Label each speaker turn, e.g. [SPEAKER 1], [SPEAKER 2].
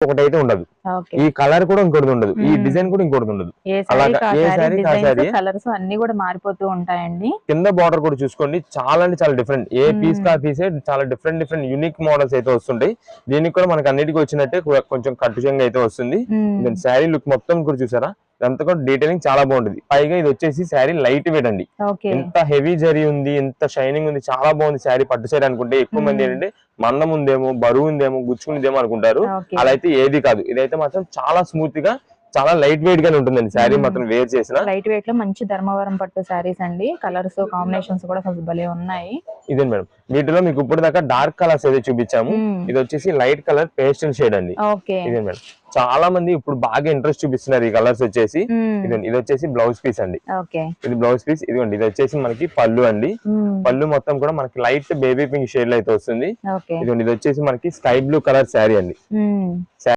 [SPEAKER 1] ఒకటైతే ఉండదు, ఈ కలర్ కూడా ఇంకోటి ఉండదు, ఈ డిజైన్ కూడా ఇంకోటి ఉండదు. అలాగా ఏ సారీ కా సారీ
[SPEAKER 2] కలర్స్ అన్ని కూడా మారిపోతూ ఉంటాయండి.
[SPEAKER 1] కింద బార్డర్ కూడా చూసుకోండి, చాలా అంటే చాలా డిఫరెంట్. ఏ పీస్ కా పీసే చాలా డిఫరెంట్ డిఫరెంట్ యూనిక్ మోడల్స్ అయితే వస్తుంటాయి. దీనికి కూడా మనకి అన్నిటికీ వచ్చినట్టే కొంచెం కట్టుచంగా అయితే వస్తుంది. శారీ లుక్ మొత్తం కూడా చూసారా, ఇదంతా కూడా డీటెయిలింగ్ చాలా బాగుంటుంది. పైగా ఇది వచ్చేసి శారీ లైట్ వెయిట్ అండి. ఎంత హెవీ జరీ ఉంది, ఎంత షైనింగ్ ఉంది, చాలా బాగుంది శారీ. పట్టు శారీ అనుకుంటే ఎక్కువ మంది ఏంటంటే మందం ఉందేమో, బరువు ఉందేమో, గుచ్చుకుందేమో అనుకుంటారు. అలా అయితే ఏది కాదు. ఇదైతే మాత్రం చాలా స్మూత్ గా, చాలా లైట్ వెయిట్ గానే ఉంటుందండి శారీ మాత్రం వేర్ చేసిన.
[SPEAKER 2] లైట్ వెయిట్ లో మంచి ధర్మవరం పట్టు శారీస్ అండి. కలర్స్ కాంబినేషన్స్ కూడా భలే ఉన్నాయి.
[SPEAKER 1] ఇదే మేడం, వీటిలో మీకు ఇప్పుడు దాకా డార్క్ కలర్స్ అయితే చూపించాము. ఇది వచ్చేసి లైట్ కలర్ పేస్టల్ షేడ్ అండి. ఇదే మేడం, చాలా మంది ఇప్పుడు బాగా ఇంట్రెస్ట్ చూపిస్తున్నారు ఈ కలర్స్ వచ్చేసి. ఇది వచ్చేసి బ్లౌజ్ పీస్ అండి. ఇది బ్లౌజ్ పీస్. ఇదిగోండి, ఇది వచ్చేసి మనకి పళ్ళు అండి. పళ్ళు మొత్తం కూడా మనకి లైట్ బేబీ పింక్ షేడ్ లో అయితే వస్తుంది. ఇదిగోండి, ఇది వచ్చేసి మనకి స్కై బ్లూ కలర్ శారీ అండి.